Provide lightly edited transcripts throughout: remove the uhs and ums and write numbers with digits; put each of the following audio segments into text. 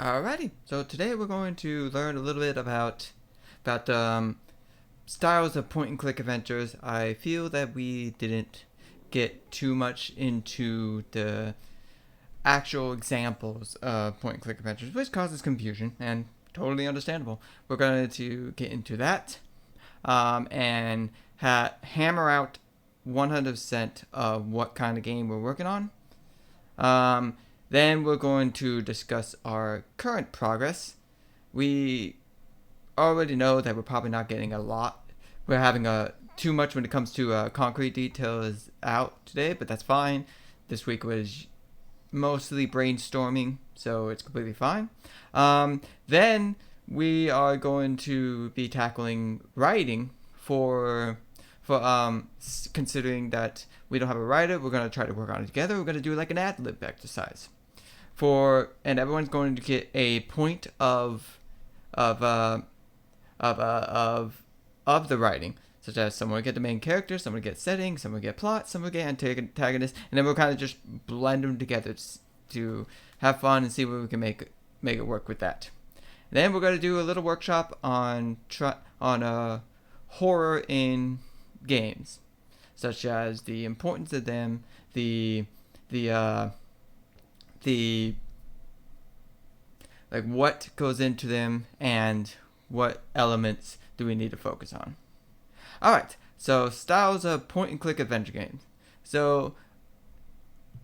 Alrighty, so today we're going to learn a little bit about styles of point and click adventures. I feel that we didn't get too much into the actual examples of point and click adventures, which causes confusion and totally understandable. We're going to get into that and hammer out 100% of what kind of game we're working on. Then we're going to discuss our current progress. We already know that we're probably not getting a lot. We're having too much when it comes to concrete details out today, but that's fine. This week was mostly brainstorming, so it's completely fine. Then we are going to be tackling writing for considering that we don't have a writer, we're going to try to work on it together. We're going to do like an ad-lib exercise. And everyone's going to get a point of the writing, such as someone will get the main character, someone will get setting, someone will get plot, someone will get antagonist, and then we'll kind of just blend them together to have fun and see what we can make it work with that. And then we're going to do a little workshop on horror in games, such as the importance of them, the like what goes into them, and what elements do we need to focus on. Alright, so styles of point and click adventure games. So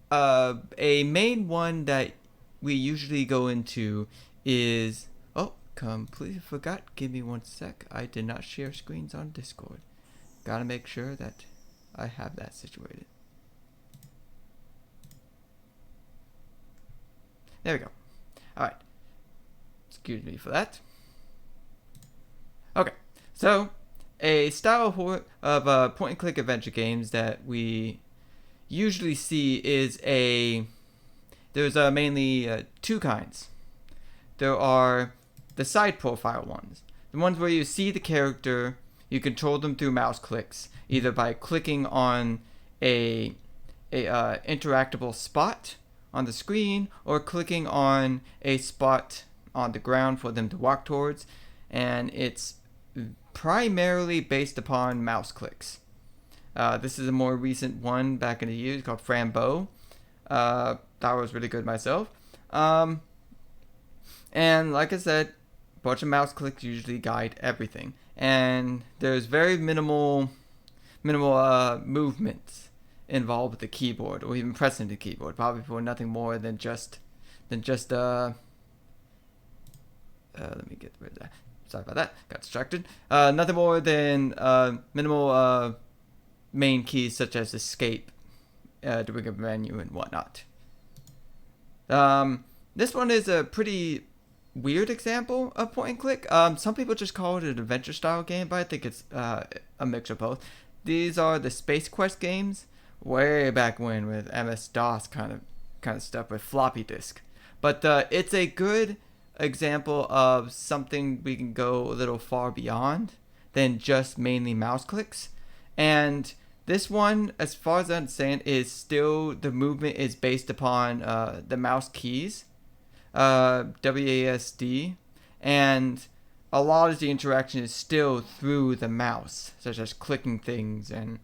a main one that we usually go into is completely forgot. Give me one sec. I did not share screens on Discord. Gotta make sure that I have that situated. There we go. Alright. Excuse me for that. Okay. So, a style of point and click adventure games that we usually see is there's mainly two kinds. There are the side profile ones. The ones where you see the character, you control them through mouse clicks, either by clicking on a interactable spot on the screen or clicking on a spot on the ground for them to walk towards, and it's primarily based upon mouse clicks. This is a more recent one back in the years called Frambeau. That was really good myself. And like I said, a bunch of mouse clicks usually guide everything, and there's very minimal movements involved with the keyboard or even pressing the keyboard, probably for nothing more than just let me get rid of that. Sorry about that, got distracted. Nothing more than minimal main keys such as escape, to bring up a menu and whatnot. This one is a pretty weird example of point and click. Some people just call it an adventure style game, but I think it's a mix of both. These are the Space Quest games, way back when with MS-DOS kind of stuff with floppy disk. But it's a good example of something we can go a little far beyond than just mainly mouse clicks. And this one, as far as I understand, is still the movement is based upon the mouse keys, WASD, and a lot of the interaction is still through the mouse, such as clicking things and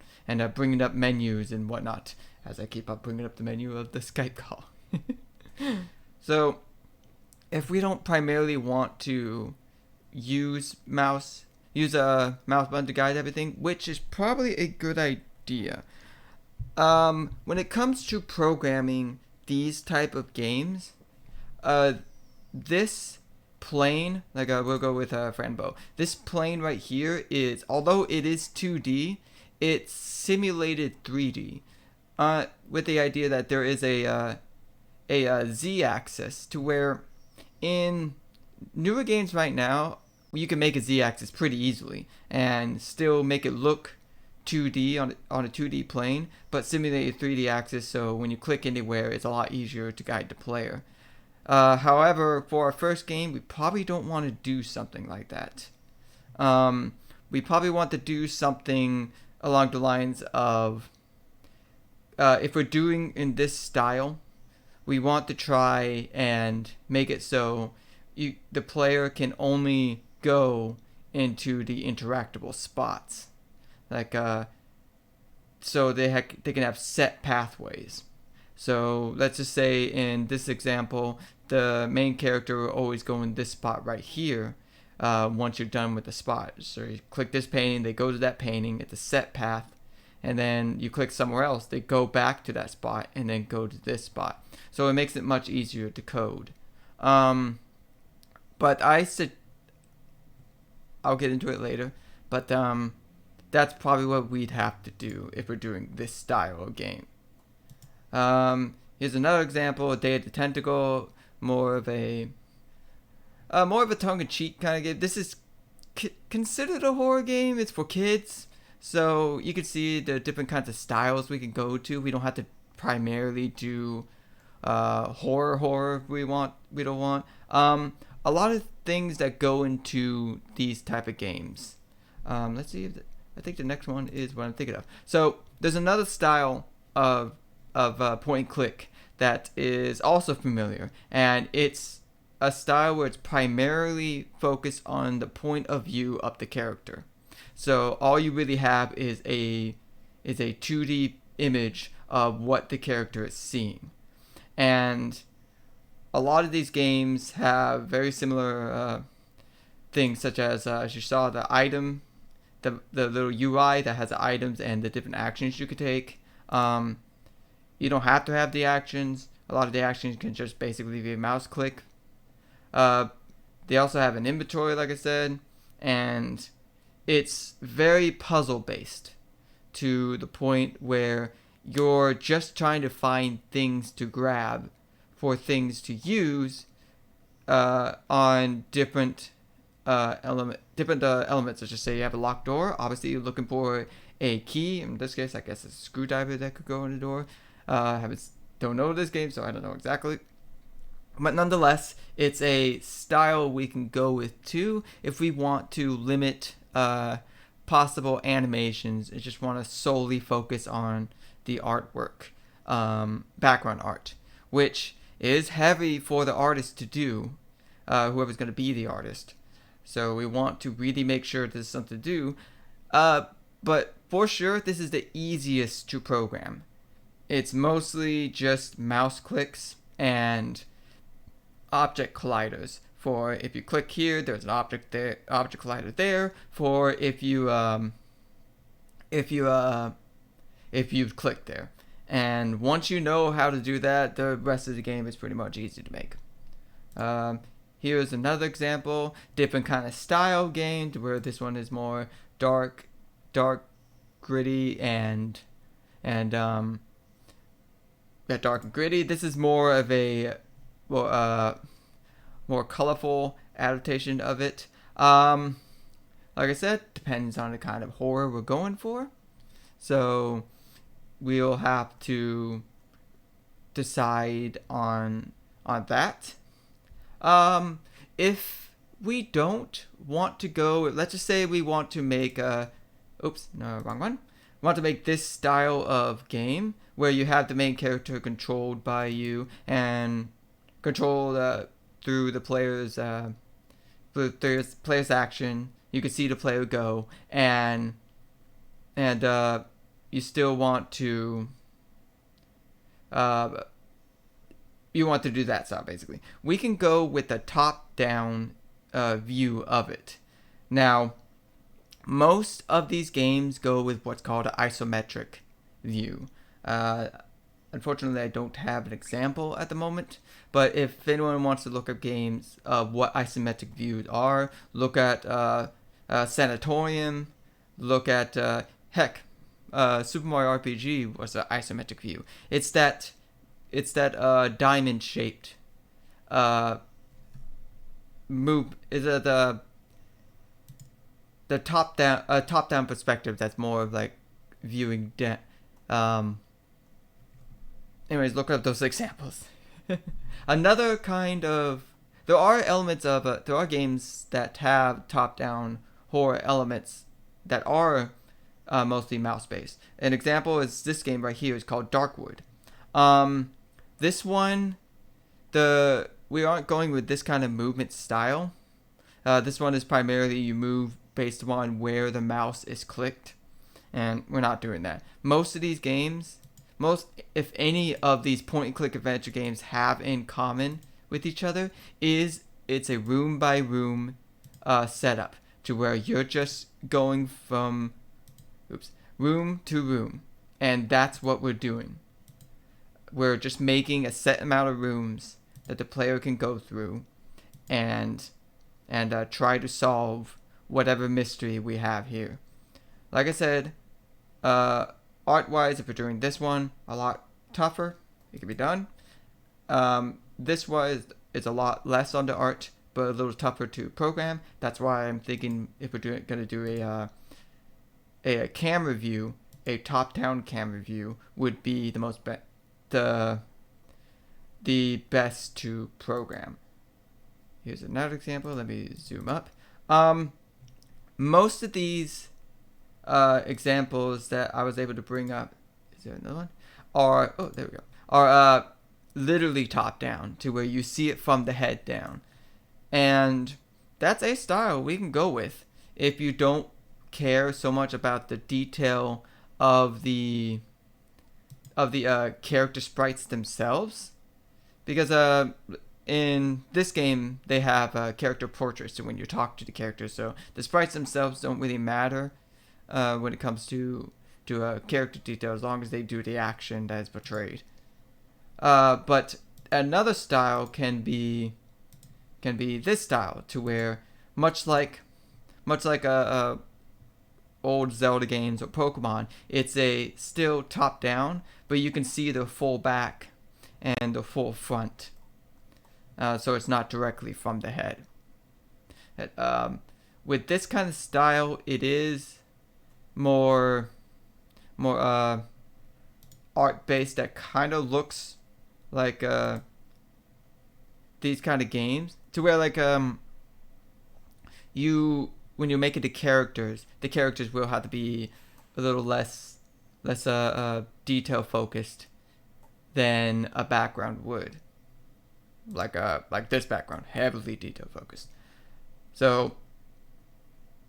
bringing up menus and whatnot, as I keep up bringing up the menu of the Skype call. So, if we don't primarily want to use a mouse button to guide everything, which is probably a good idea, when it comes to programming these type of games, this plane, like we'll go with Frambeau. This plane right here is, although it is 2D, it's simulated 3D, with the idea that there is a Z-axis, to where in newer games right now you can make a Z-axis pretty easily and still make it look 2D on a 2D plane, but simulate a 3D axis, so when you click anywhere it's a lot easier to guide the player. However, for our first game, we probably don't want to do something like that. We probably want to do something along the lines of, if we're doing in this style, we want to try and make it so the player can only go into the interactable spots, like so they can have set pathways. So let's just say in this example, the main character will always go in this spot right here. Once you're done with the spot, so you click this painting, they go to that painting. It's a set path. And then you click somewhere else, they go back to that spot and then go to this spot. So it makes it much easier to code. But I'll get into it later. But that's probably what we'd have to do if we're doing this style of game. Here's another example: Day of the Tentacle, more of a tongue-in-cheek kind of game. This is considered a horror game. It's for kids. So you can see the different kinds of styles we can go to. We don't have to primarily do horror we don't want. A lot of things that go into these type of games. Let's see if I think the next one is what I'm thinking of. So there's another style of point and click that is also familiar, and it's a style where it's primarily focused on the point of view of the character. So all you really have is a 2D image of what the character is seeing. And a lot of these games have very similar things, such as you saw, the item, the little UI that has the items and the different actions you could take. You don't have to have the actions. A lot of the actions can just basically be a mouse click. They also have an inventory, like I said, and it's very puzzle based, to the point where you're just trying to find things to grab for things to use on different elements. Let's just say you have a locked door. Obviously, you're looking for a key. In this case, I guess it's a screwdriver that could go in the door. Don't know this game, so I don't know exactly. But nonetheless, it's a style we can go with too if we want to limit possible animations and just want to solely focus on the artwork, background art, which is heavy for the artist to do, whoever's going to be the artist. So we want to really make sure this is something to do. But for sure, this is the easiest to program. It's mostly just mouse clicks and object colliders. For if you click here, there's an object collider there. For if you click there, and once you know how to do that, the rest of the game is pretty much easy to make. Here's another example, different kind of style game, where this one is more dark, gritty, and dark and gritty. This is more of a more colorful adaptation of it. Like I said, depends on the kind of horror we're going for. So we'll have to decide on that. If we don't want to go, let's just say we want to make wrong one. Want to make this style of game where you have the main character controlled by you and controlled through the player's action. You can see the player go, and you still want to do that style. Basically, we can go with the top-down view of it. Now, most of these games go with what's called an isometric view. Unfortunately, I don't have an example at the moment, but if anyone wants to look up games of what isometric views are, look at Sanatorium, look at Super Mario RPG was an isometric view. It's that diamond shaped move. Is it the top down perspective that's more of like viewing anyways, look up those examples. Another kind of there are games that have top down horror elements that are mostly mouse based. An example is this game right here. It's called Darkwood. This one, we aren't going with this kind of movement style. This one is primarily you move based on where the mouse is clicked, and we're not doing that. Most of these games, if any of these point and click adventure games have in common with each other, is it's a room by room setup to where you're just going from room to room, and that's what we're doing. We're just making a set amount of rooms that the player can go through and try to solve whatever mystery we have here. Like I said, art-wise, if we're doing this one, a lot tougher. It can be done. This one is a lot less on the art, but a little tougher to program. That's why I'm thinking if we're going to do a camera view, a top-down camera view would be the best to program. Here's another example. Let me zoom up. Most of these examples that I was able to bring up, is there another one? There we go. Are literally top down to where you see it from the head down, and that's a style we can go with if you don't care so much about the detail of the character sprites themselves, because in this game they have character portraits, so when you talk to the characters, so the sprites themselves don't really matter when it comes to character detail, as long as they do the action that is portrayed. But another style can be this style, to where much like old Zelda games or Pokemon, it's a still top down, but you can see the full back and the full front, so it's not directly from the head. With this kind of style, it is more art based, that kind of looks like these kind of games, to where like when you make it the characters will have to be a little less detail focused than a background would, like this background, heavily detail focused. So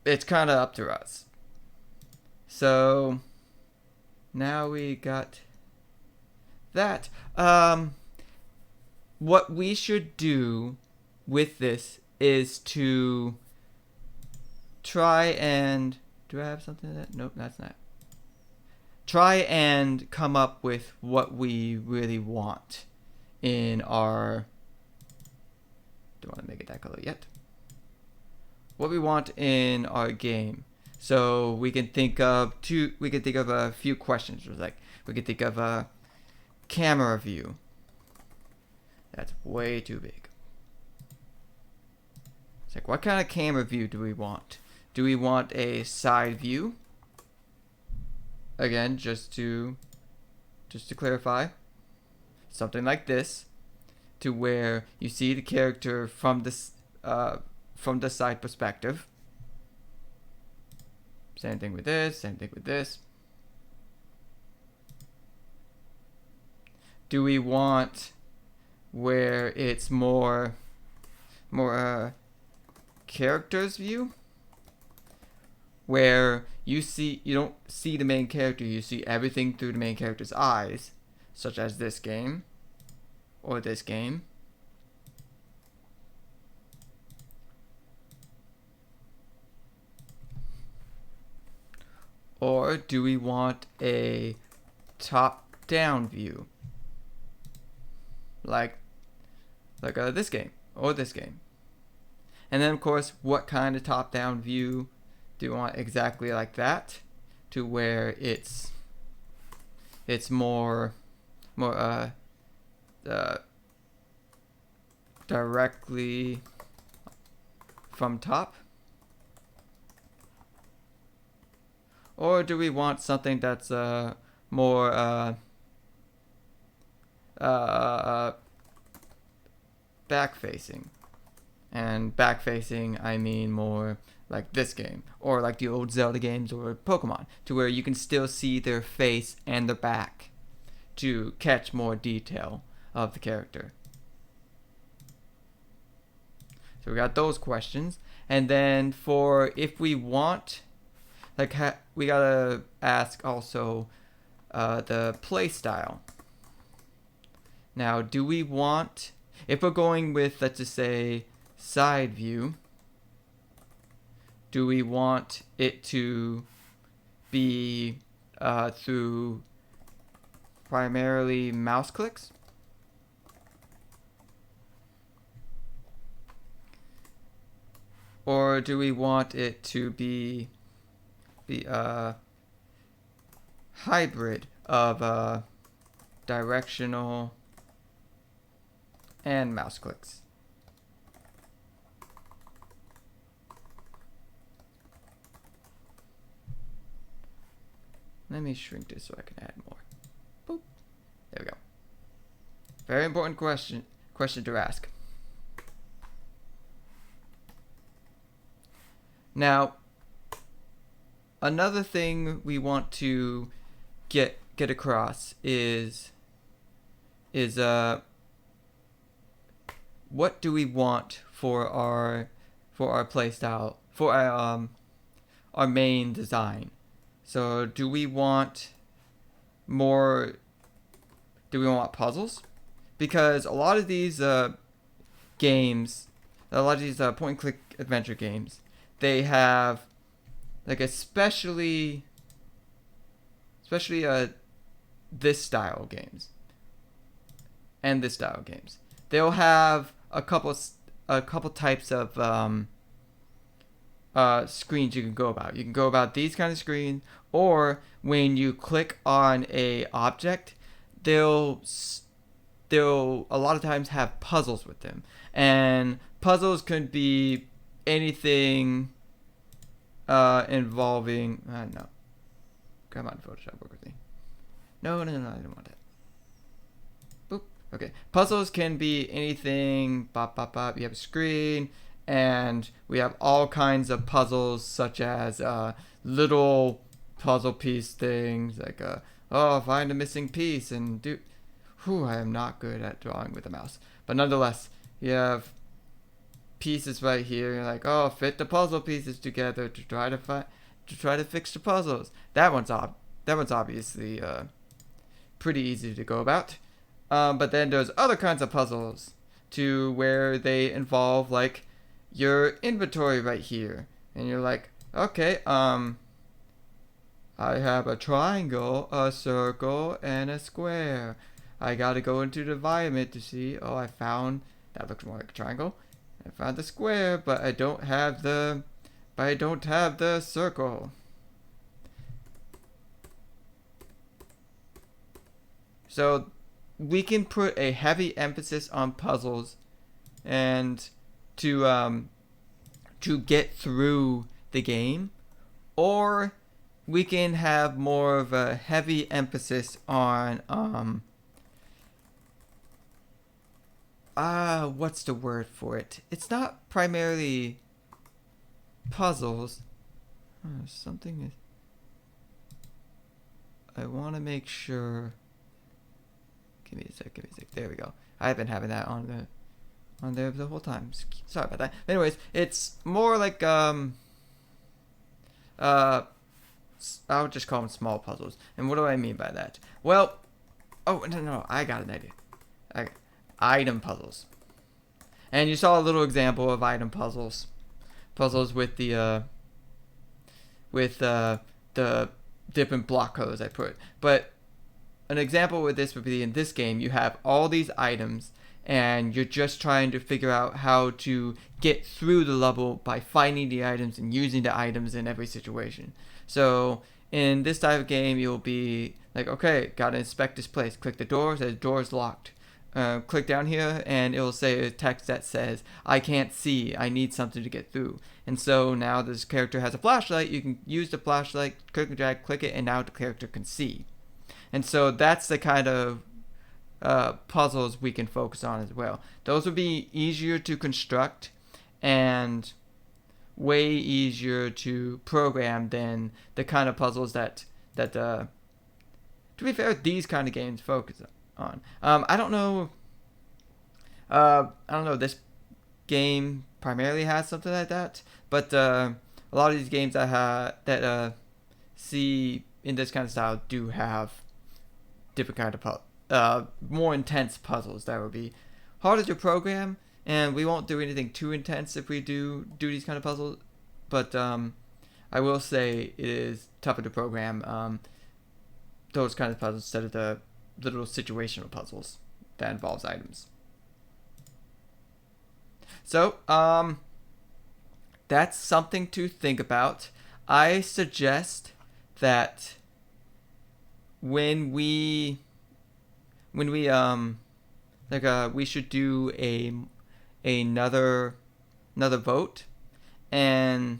it's kind of up to us. So now we got that. What we should do with this is to try and... Do I have something like that? Nope, that's not. Try and come up with what we really want in our... Don't want to make it that color yet. What we want in our game. So we can think of a few questions. Like we can think of a camera view. That's way too big. It's like, what kind of camera view do we want? Do we want a side view? Again, just to clarify, something like this, to where you see the character from the side perspective. Same thing with this, same thing with this. Do we want where it's more character's view, where you don't see the main character, you see everything through the main character's eyes, such as this game or this game? Or do we want a top-down view, like this game or this game? And then, of course, what kind of top-down view do you want? Exactly like that, to where it's more directly from top? Or do we want something that's more back-facing? And back-facing, I mean more like this game, or like the old Zelda games or Pokemon, to where you can still see their face and their back to catch more detail of the character. So we got those questions. And then for if we want, like we gotta ask also the play style. Now, do we want, if we're going with, let's just say, side view, do we want it to be through primarily mouse clicks? Or do we want it to be hybrid of directional and mouse clicks? Let me shrink this so I can add more. Boop. There we go. Very important question to ask. Now, another thing we want to get across is what do we want for our playstyle, for our main design? So do we want puzzles? Because a lot of these games, a lot of these point and click adventure games, they have, like, especially this style games and this style games, they'll have a couple types of screens you can go about. You can go about these kind of screens, or when you click on a object, they'll a lot of times have puzzles with them, and puzzles could be anything involving no. Come on, Photoshop, work with me. No, I don't want that. Boop. Okay. Puzzles can be anything. Bop, bop, bop. You have a screen, and we have all kinds of puzzles, such as little puzzle piece things, like find a missing piece and do. I am not good at drawing with a mouse, but nonetheless, you have pieces right here. You're like, fit the puzzle pieces together to try to fix the puzzles. That one's obviously pretty easy to go about. But then there's other kinds of puzzles to where they involve, like, your inventory right here, and you're like, okay, I have a triangle, a circle, and a square. I gotta go into the environment to see. I found that looks more like a triangle. I found the square, but I don't have the circle. So we can put a heavy emphasis on puzzles and to get through the game, or we can have more of a heavy emphasis on what's the word for it? It's not primarily puzzles. Something is. I want to make sure. Give me a sec. There we go. I've been having that on there the whole time. Sorry about that. Anyways, it's more like I would just call them small puzzles. And what do I mean by that? Well, no, I got an idea. Item puzzles. And you saw a little example of item puzzles. Puzzles with the different block colors I put. But an example with this would be, in this game, you have all these items, and you're just trying to figure out how to get through the level by finding the items and using the items in every situation. So in this type of game, you'll be like, okay, gotta inspect this place. Click the door, says door's locked. Click down here, and it'll say a text that says, I can't see, I need something to get through. And so now this character has a flashlight. You can use the flashlight, click and drag, click it, and now the character can see. And so that's the kind of puzzles we can focus on as well. Those would be easier to construct and way easier to program than the kind of puzzles that to be fair, these kind of games focus on. I don't know I don't know. This game primarily has something like that, but a lot of these games see in this kind of style do have different kind of more intense puzzles that will be harder to program, and we won't do anything too intense if we do these kind of puzzles. But I will say it is tougher to program those kind of puzzles instead of the little situational puzzles that involves items. So that's something to think about. I suggest that when we we should do another vote and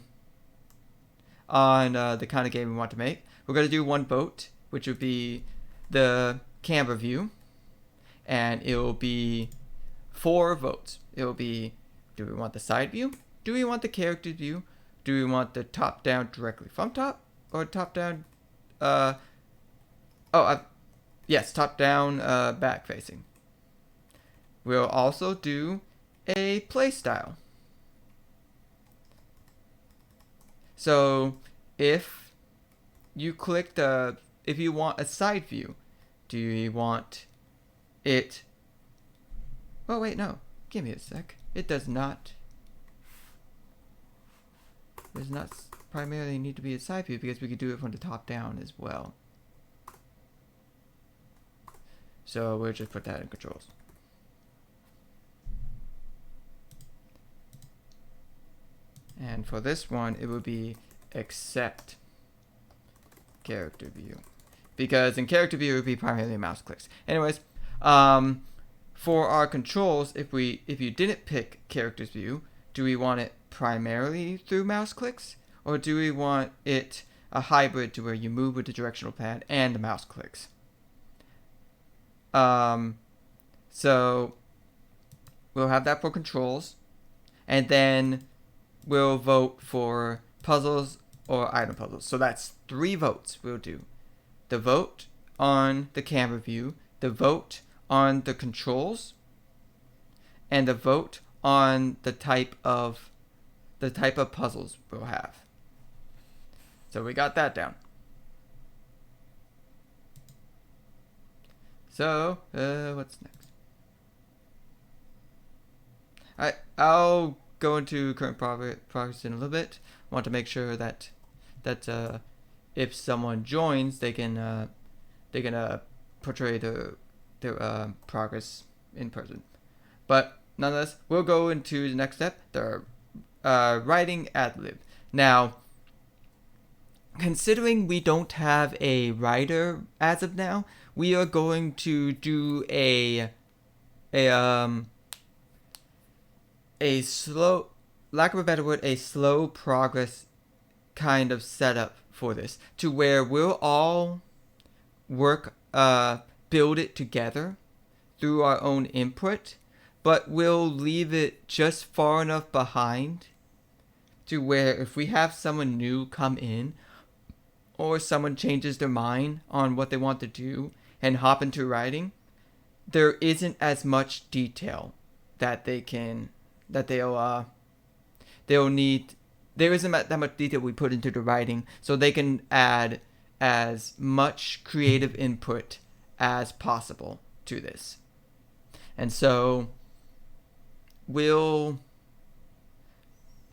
on the kind of game we want to make. We're going to do one vote, which would be the camera view, and it will be 4 votes. It will be, do we want the side view? Do we want the character view? Do we want the top down directly from top, or top down yes, top down back facing. We'll also do a play style. So if you click if you want a side view, do you want it? Oh wait, no. Give me a sec. It does not primarily need to be a side view because we could do it from the top down as well. So we'll just put that in controls. And for this one, it will be except character view, because in character view it would be primarily mouse clicks. Anyways, for our controls, if you didn't pick characters view, do we want it primarily through mouse clicks, or do we want it a hybrid to where you move with the directional pad and the mouse clicks? So we'll have that for controls, and then we'll vote for puzzles or item puzzles. So that's 3 votes we'll do. The vote on the camera view, the vote on the controls, and the vote on the type of puzzles we'll have. So we got that down. So, what's next? I'll go into current progress in a little bit. I want to make sure that if someone joins, they can portray their progress in person. But nonetheless, we'll go into the next step, the writing ad-lib. Now, considering we don't have a writer as of now, we are going to do a slow, lack of a better word, a slow progress kind of setup for this, to where we'll all work, build it together through our own input, but we'll leave it just far enough behind to where if we have someone new come in, or someone changes their mind on what they want to do and hop into writing, there isn't as much detail that they'll need. There isn't that much detail we put into the writing, so they can add as much creative input as possible to this. And so we'll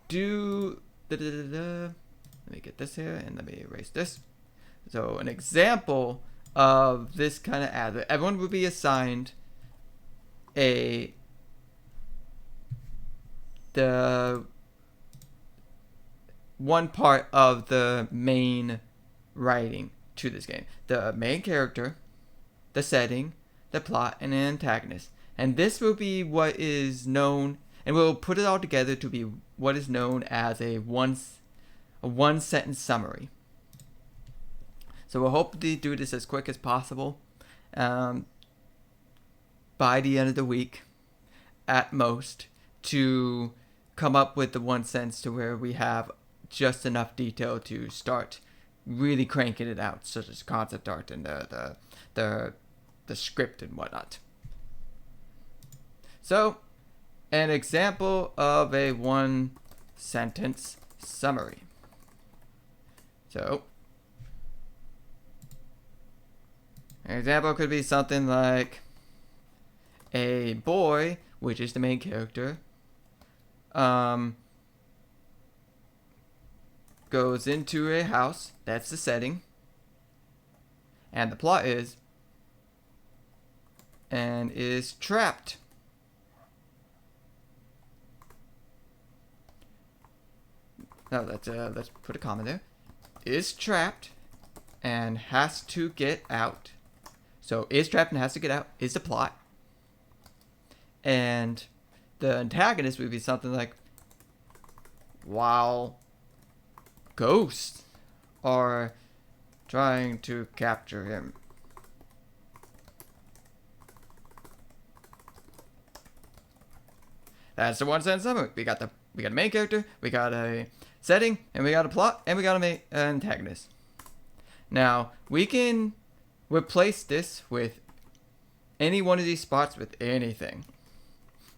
do let me get this here and let me erase this. So an example of this kind of ad, everyone will be assigned the one part of the main writing to this game. The main character, the setting, the plot, and an antagonist. And this will be what is known, and we'll put it all together to be what is known as a one-sentence summary. So we'll hope to do this as quick as possible, by the end of the week, at most, to come up with the one sentence to where we have just enough detail to start really cranking it out, such as concept art and the script and whatnot. So an example of a one sentence summary. So, an example could be something like a boy, which is the main character, goes into a house, that's the setting, and the plot is, and is trapped. No, let's put a comma there. Is trapped and has to get out. So is trapped and has to get out is the plot. And the antagonist would be something like, while ghosts are trying to capture him. That's the one sentence summary. We got a main character, we got a setting, and we got a plot, and we got an antagonist. Now, we can replace this with any one of these spots with anything.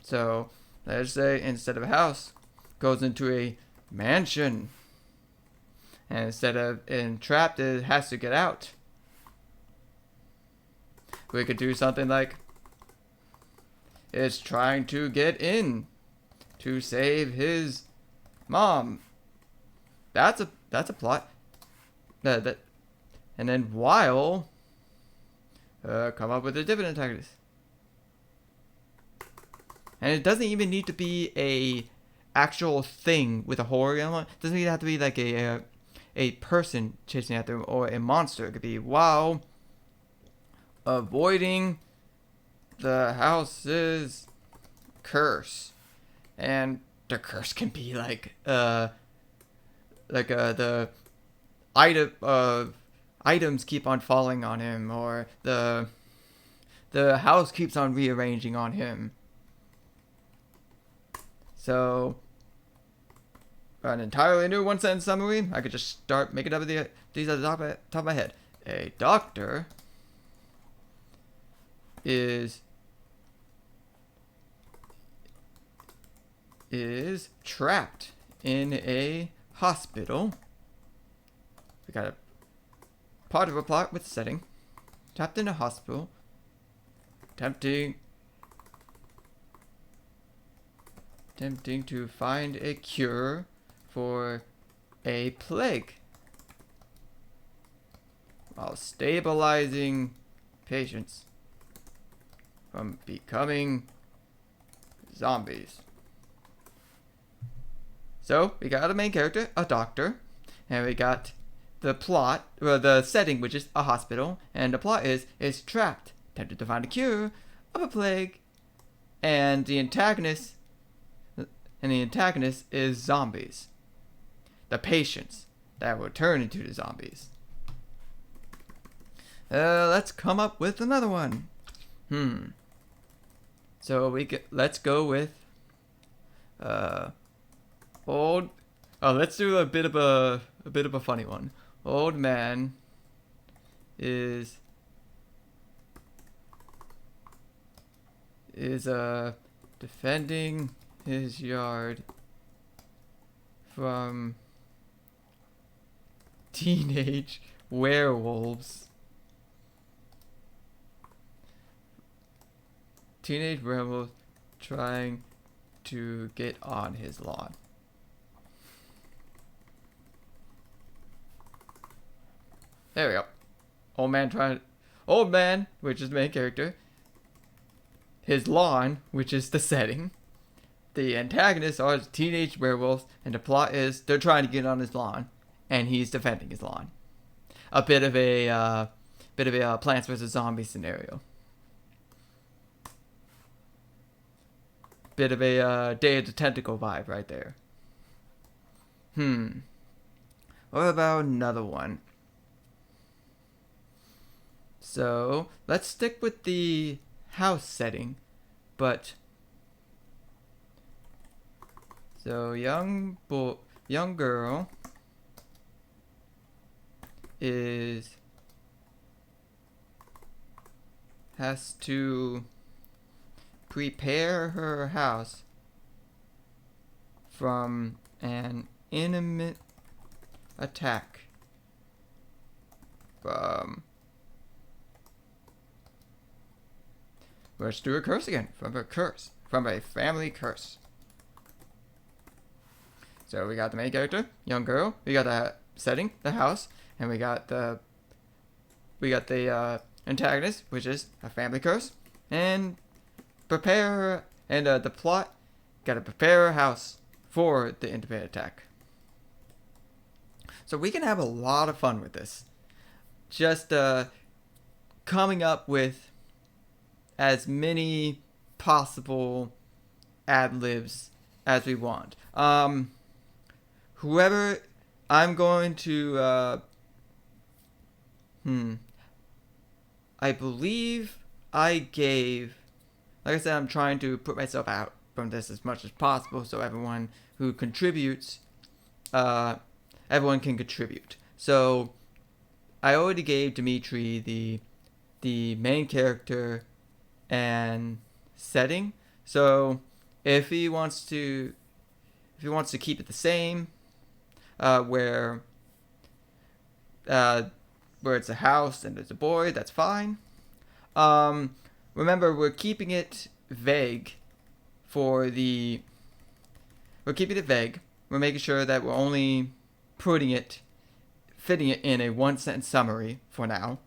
So, let's say instead of a house, goes into a mansion. And instead of trapped, it has to get out. We could do something like, it's trying to get in to save his mom. That's a plot. And then while come up with a different antagonist. And it doesn't even need to be a actual thing with a horror element. It doesn't even have to be like a person chasing after him or a monster. It could be while avoiding the house's curse. And the curse can be like the items keep on falling on him, or the house keeps on rearranging on him. So, an entirely new one sentence summary. I could just start making up these at the top of my head. A doctor is trapped in a hospital. We got a part of a plot with setting. Trapped in a hospital. Attempting to find a cure for a plague while stabilizing patients from becoming zombies. So, we got a main character, a doctor, and we got the plot, or the setting, which is a hospital, and the plot is trapped, attempted to find a cure of a plague, and the antagonist is zombies. The patients that will turn into the zombies. Let's come up with another one. So let's go with let's do a bit of a funny one. Old man is defending his yard from teenage werewolves. Teenage werewolves trying to get on his lawn. There we go. Old man, which is the main character. His lawn, which is the setting. The antagonists are teenage werewolves, and the plot is they're trying to get on his lawn, and he's defending his lawn. A bit of a Plants vs. Zombies scenario. Bit of a Day of the Tentacle vibe right there. What about another one? So, let's stick with the house setting, but so young girl has to prepare her house from an intimate attack from... Let's do a curse again. From a curse. From a family curse. So we got the main character, young girl. We got the setting, the house, and we got the antagonist, which is a family curse, and prepare her, and the plot. Got to prepare her house for the intimate attack. So we can have a lot of fun with this. Just coming up with as many possible ad-libs as we want. Whoever, I'm going to, I believe I gave, like I said, I'm trying to put myself out from this as much as possible so everyone who contributes, everyone can contribute. So I already gave Dimitri the main character and setting. So if he wants to keep it the same, where it's a house and there's a boy, that's fine. Remember, we're keeping it vague We're keeping it vague. We're making sure that we're only fitting it in a one-sentence summary for now.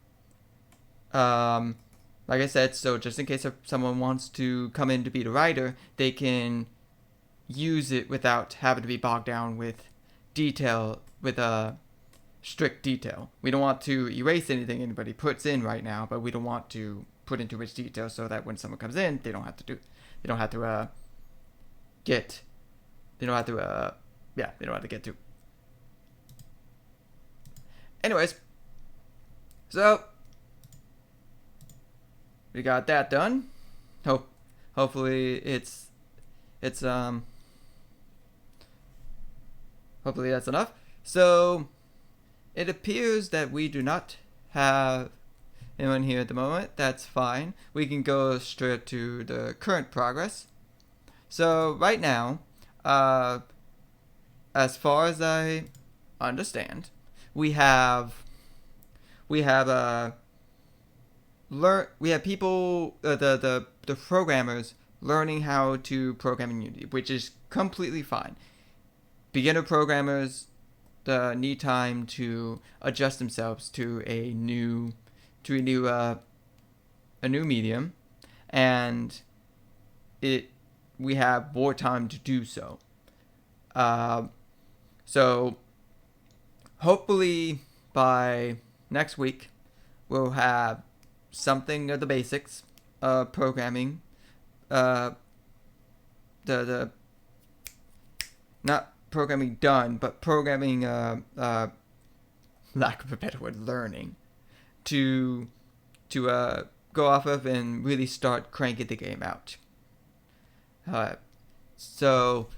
Like I said, so just in case if someone wants to come in to be the writer, they can use it without having to be bogged down with detail, with a strict detail. We don't want to erase anything anybody puts in right now, but we don't want to put in too much detail so that when someone comes in, they don't have to get to. Anyways, so we got that done. Hopefully hopefully that's enough. So it appears that we do not have anyone here at the moment. That's fine. We can go straight to the current progress. So right now, as far as I understand, we have people, the programmers learning how to program in Unity, which is completely fine. Beginner programmers need time to adjust themselves to a new medium, and we have more time to do so. So hopefully by next week we'll have something of the basics of programming. The not programming done, but programming, lack of a better word, learning, to go off of and really start cranking the game out. So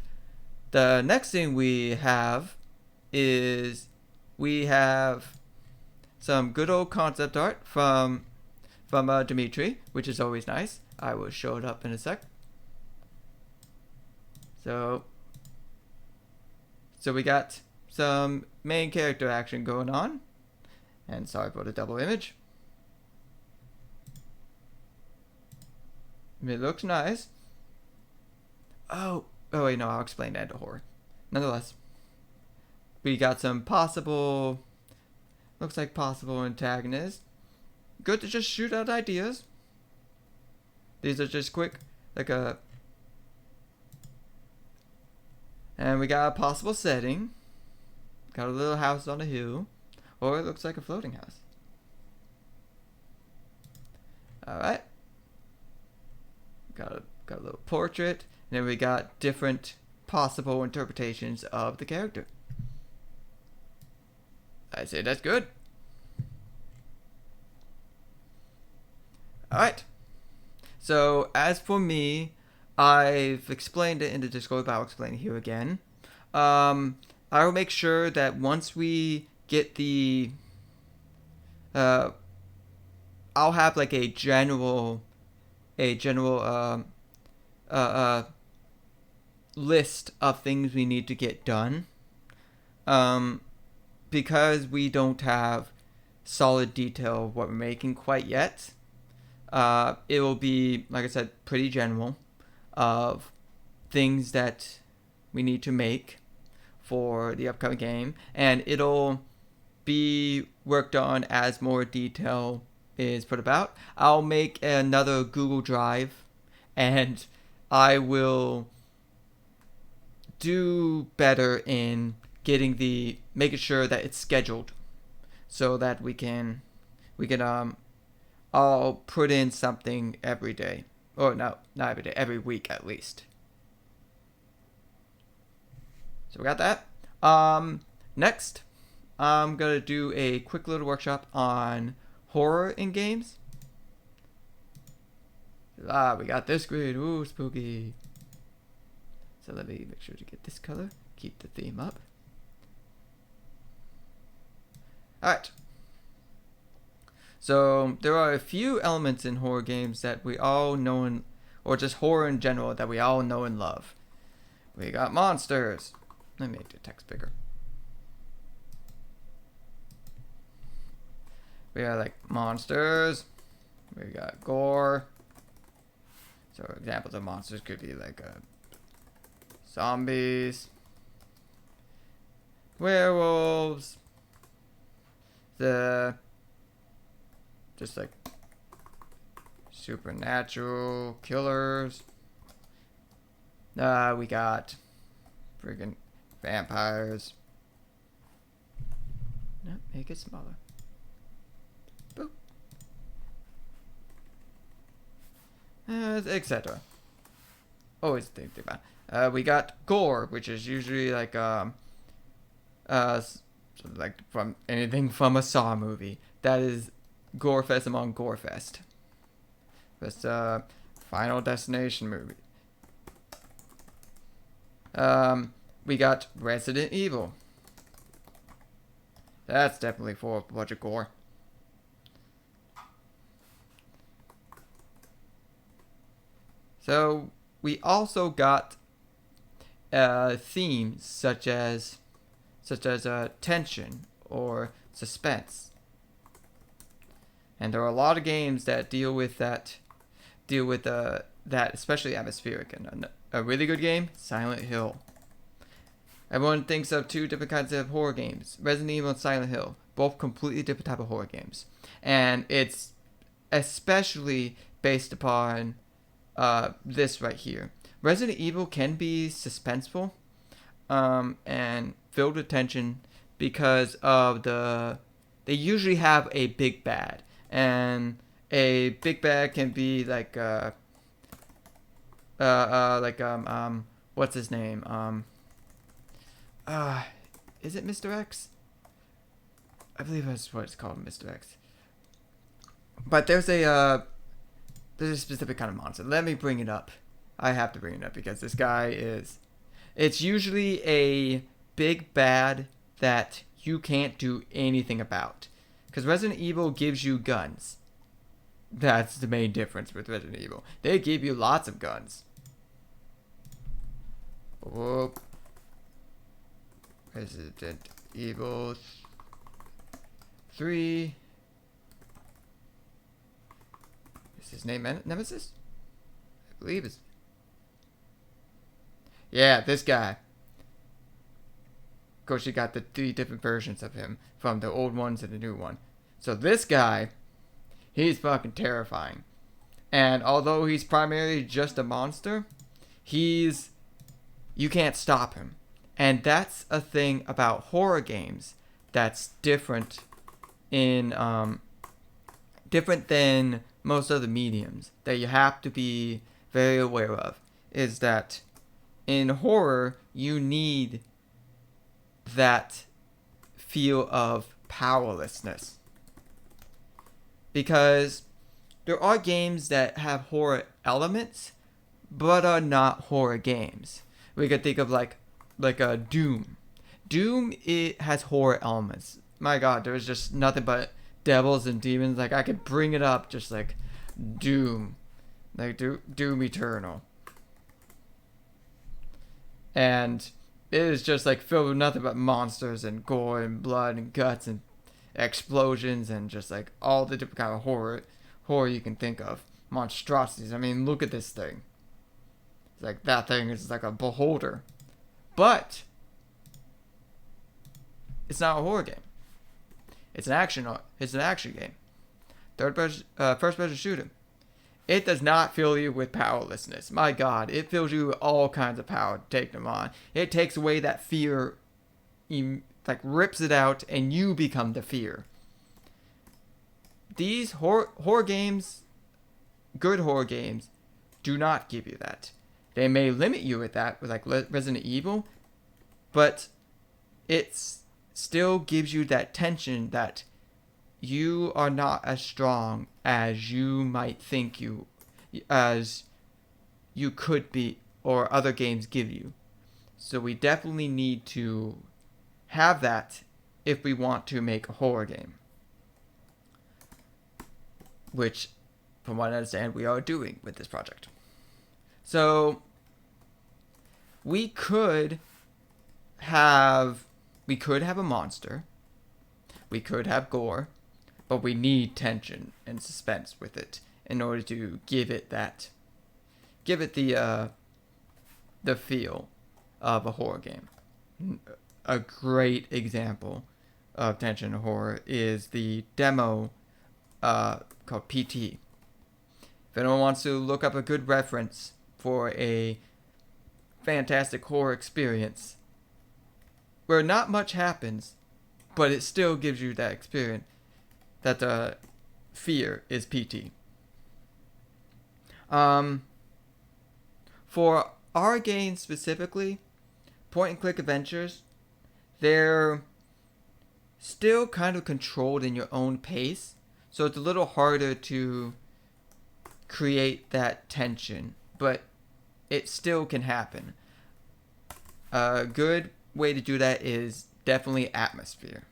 the next thing we have is we have some good old concept art from Dimitri, which is always nice. I will show it up in a sec. So we got some main character action going on. And sorry for the double image. It looks nice. Oh wait, no, I'll explain that to horror. Nonetheless, we got some possible antagonists. Good to just shoot out ideas. These are just quick, and we got a possible setting. Got a little house on a hill, or it looks like a floating house. Alright. Got a little portrait, and then we got different possible interpretations of the character. I say that's good. Alright. So as for me, I've explained it in the Discord, but I'll explain it here again. I will make sure that once we get the I'll have like a general list of things we need to get done. Because we don't have solid detail of what we're making quite yet, it will be, like I said, pretty general of things that we need to make for the upcoming game, and it'll be worked on as more detail is put about. I'll make another Google Drive, and I will do better in making sure that it's scheduled, so that we can I'll put in something every day, or no, not every day, every week at least. So we got that. Next, I'm gonna do a quick little workshop on horror in games. We got this grid. Ooh, spooky. So let me make sure to get this color. Keep the theme up. Alright. So there are a few elements in horror games that we all know, or just horror in general, that we all know and love. We got monsters. Let me make the text bigger. We got like monsters. We got gore. So examples of monsters could be like zombies, werewolves, just like supernatural killers. We got friggin' vampires. No, make it smaller. Boop. Etc. Always think about it. We got gore, which is usually like from anything from a Saw movie. That is Gorefest among Gorefest. That's Final Destination movie. We got Resident Evil. That's definitely for a bunch of gore. So we also got themes such as tension or suspense, and there are a lot of games that deal with that, especially atmospheric. And a really good game, Silent Hill. Everyone thinks of two different kinds of horror games, Resident Evil and Silent Hill, both completely different type of horror games, and it's especially based upon this right here. Resident Evil can be suspenseful and filled with tension because of they usually have a big bad, and a big bad can be like what's his name? Is it Mr. X? I believe that's what it's called, Mr. X. But there's a specific kind of monster. Let me bring it up. I have to bring it up because this guy it's usually a big bad that you can't do anything about. Because Resident Evil gives you guns. That's the main difference with Resident Evil. They give you lots of guns. Whoop. Resident Evil 3. Is his name Nemesis? I believe it's... Yeah, this guy. Of course, you got the 3 different versions of him, from the old ones and the new one. So this guy, he's fucking terrifying. And although he's primarily just a monster, you can't stop him. And that's a thing about horror games that's different different than most other mediums, that you have to be very aware of, is that in horror, you need that feel of powerlessness. Because there are games that have horror elements, but are not horror games. We could think of like a Doom. Doom, it has horror elements. My god, there's just nothing but devils and demons. Like, I could bring it up just like Doom. Like Doom Eternal. And it is just like filled with nothing but monsters and gore and blood and guts and explosions and just like all the different kind of horror you can think of. Monstrosities. I mean, look at this thing. It's like that thing is like a beholder. But it's not a horror game. It's an action game. First person shooter. It does not fill you with powerlessness. My God, it fills you with all kinds of power to take them on. It takes away that fear, like rips it out, and you become the fear. These horror games, good horror games, do not give you that. They may limit you with that, with like Resident Evil, but it still gives you that tension that you are not as strong as you might think you could be, or other games give you. So we definitely need to have that if we want to make a horror game, which, from what I understand, we are doing with this project. So we could have a monster, we could have gore, but we need tension and suspense with it in order to give it the feel of a horror game. A great example of tension and horror is the demo called PT. If anyone wants to look up a good reference for a fantastic horror experience where not much happens, but it still gives you that experience, that the fear, is PT. For our games specifically, point and click adventures, they're still kind of controlled in your own pace, so it's a little harder to create that tension, but it still can happen. A good way to do that is definitely atmosphere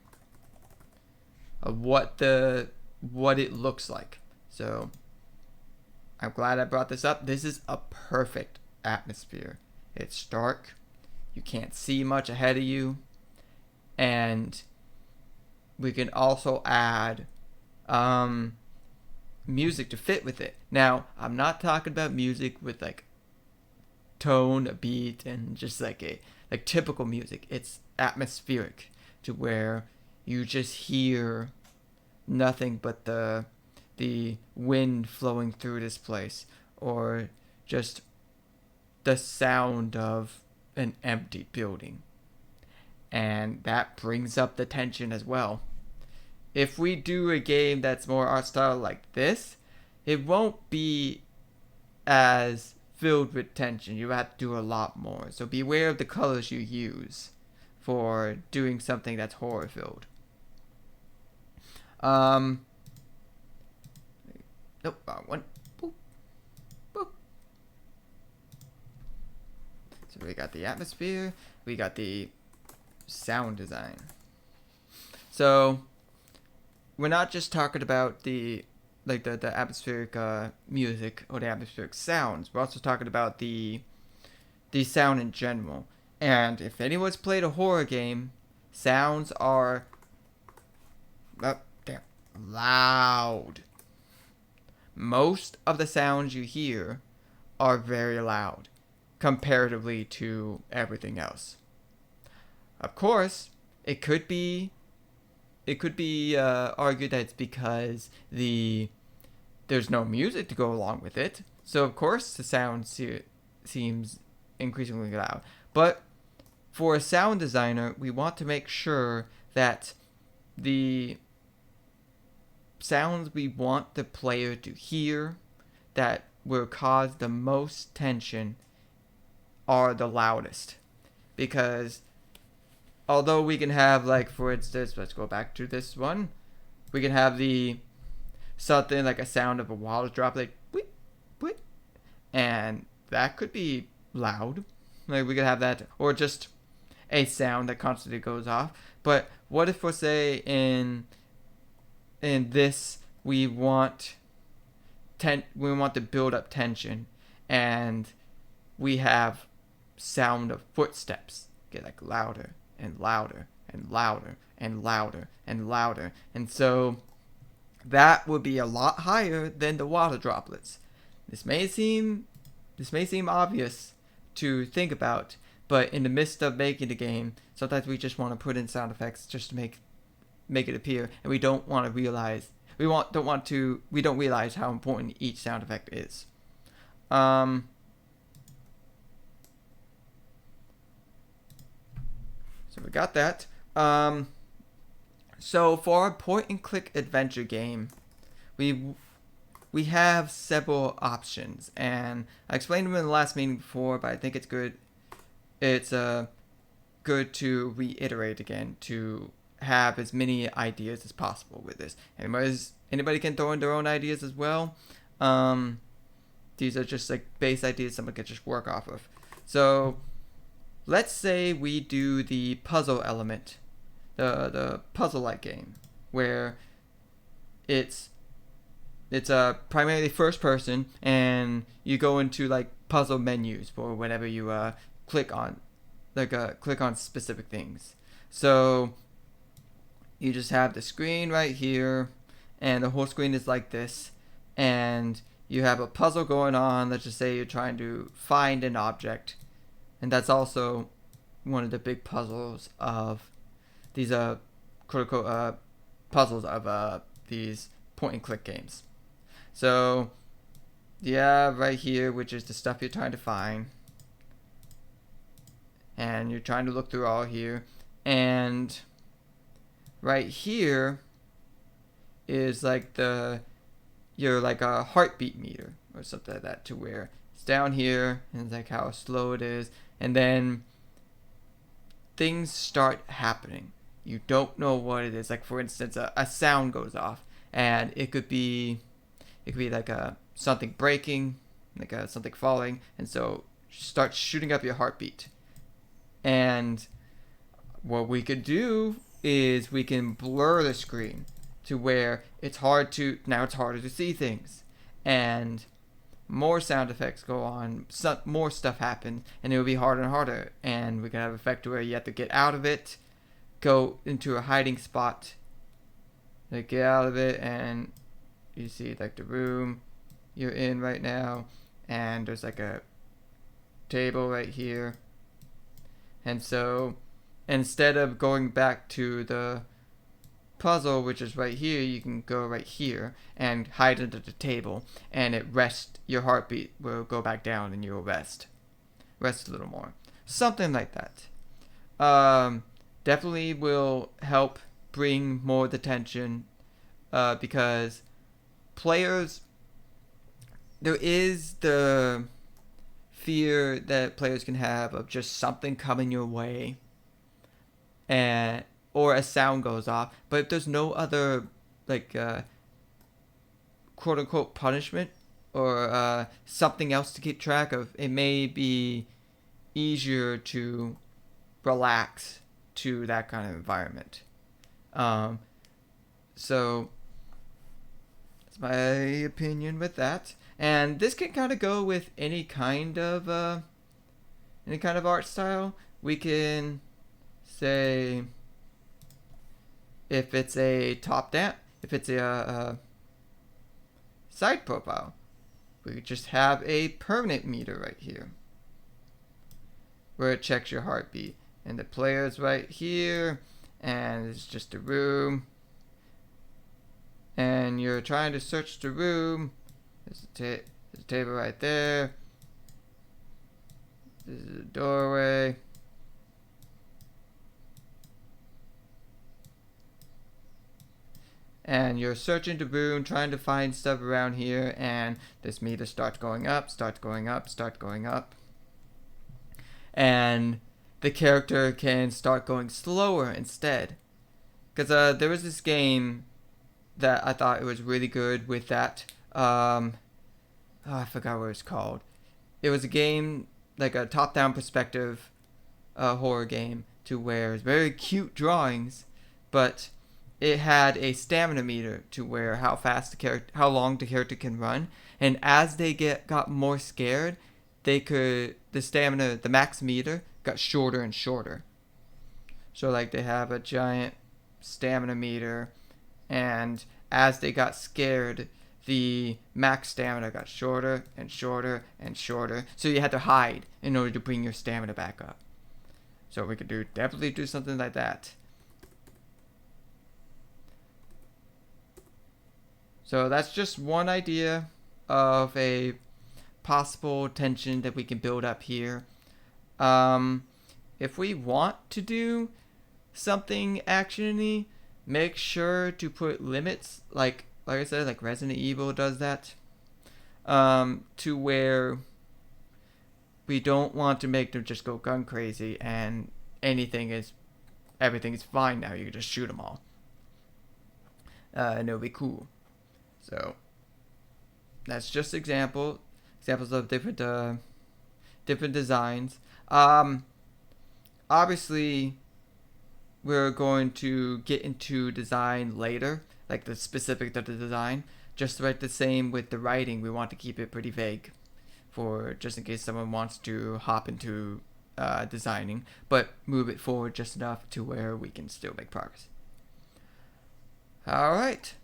of what it looks like. So I'm glad I brought this up. This is a perfect atmosphere. It's dark, you can't see much ahead of you, and we can also add music to fit with it. Now, I'm not talking about music with like tone, a beat, and just like typical music. It's atmospheric, to where you just hear nothing but the wind flowing through this place, or just the sound of an empty building, and that brings up the tension as well. If we do a game that's more art style like this, it won't be as filled with tension. You have to do a lot more. So beware of the colors you use for doing something that's horror filled. Nope, wrong one. Boop. Boop. So we got the atmosphere, we got the sound design. So we're not just talking about the atmospheric music or the atmospheric sounds. We're also talking about the sound in general. And if anyone's played a horror game, sounds are loud. Most of the sounds you hear are very loud comparatively to everything else. Of course, it could be argued that it's because there's no music to go along with it. So of course the sound seems increasingly loud. But for a sound designer, we want to make sure that the sounds we want the player to hear that will cause the most tension are the loudest. Because although we can have, like, for instance, let's go back to this one. We can have something like a sound of a water drop, like, whip, whip. And that could be loud. Like, we could have that. Or just a sound that constantly goes off. But what if, for say, in this, we want to build up tension. And we have sound of footsteps get like louder and louder and louder and louder and louder. And so that would be a lot higher than the water droplets. This may seem obvious to think about, but in the midst of making the game, sometimes we just want to put in sound effects just to make it appear, and we don't realize how important each sound effect is. So we got that. So for a point-and-click adventure game, we have several options, and I explained them in the last meeting before, but I think it's good. It's good to reiterate again to have as many ideas as possible with this. Anybody can throw in their own ideas as well. These are just like base ideas someone can just work off of. So let's say we do the puzzle element, the puzzle-like game, where it's primarily first person, and you go into like puzzle menus for whenever you click on specific things. So you just have the screen right here, and the whole screen is like this, and you have a puzzle going on. Let's just say you're trying to find an object, and that's also one of the big puzzles of these critical puzzles of these point-and-click games. So yeah, right here, which is the stuff you're trying to find, and you're trying to look through all here, and right here is like your like a heartbeat meter or something like that, to where it's down here and it's like how slow it is, and then things start happening. You don't know what it is. Like for instance, a sound goes off, and it could be like something breaking, like something falling, and so start shooting up your heartbeat. And what we could do is we can blur the screen to where it's harder to see things, and more sound effects go on, more stuff happens, and it will be harder and harder, and we can have an effect where you have to get out of it, go into a hiding spot, like get out of it, and you see like the room you're in right now, and there's like a table right here, and so instead of going back to the puzzle, which is right here, you can go right here and hide under the table, and your heartbeat will go back down, and you'll rest a little more, something like that. Definitely will help bring more of the tension, because players, there is the fear that players can have of just something coming your way, or a sound goes off, but if there's no other like quote unquote punishment or something else to keep track of, it may be easier to relax to that kind of environment. So that's my opinion with that. And this can kind of go with any kind of art style. We can say if it's a top down, if it's a side profile, we could just have a permanent meter right here where it checks your heartbeat, and the player's right here, and it's just a room, and you're trying to search the room. There's a table right there. This is a doorway. And you're searching the room, trying to find stuff around here, and this meter starts going up, and the character can start going slower instead. Because there was this game that I thought it was really good with that. I forgot what it's called. It was a game, like a top-down perspective horror game, to where it's very cute drawings, but it had a stamina meter to where how long the character can run, and as they got more scared, the stamina, the max meter got shorter and shorter. So like they have a giant stamina meter, and as they got scared, the max stamina got shorter and shorter and shorter. So you had to hide in order to bring your stamina back up. So we could definitely do something like that. So that's just one idea of a possible tension that we can build up here. If we want to do something actiony, make sure to put limits, like I said, like Resident Evil does that, to where we don't want to make them just go gun crazy and everything is fine now. You can just shoot them all, and it'll be cool. So that's just examples of different designs. Obviously, we're going to get into design later, like the specifics of the design. Just like the same with the writing, we want to keep it pretty vague, for just in case someone wants to hop into designing, but move it forward just enough to where we can still make progress. All right.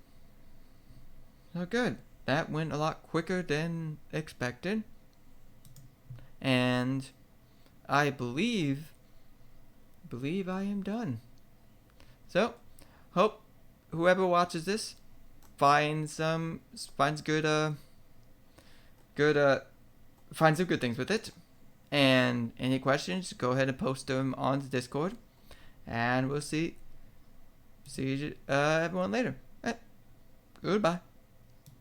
Oh, good. That went a lot quicker than expected. And I believe I am done. So, hope whoever watches this finds some good things with it. And any questions, go ahead and post them on the Discord. And we'll see everyone later. All right. Goodbye.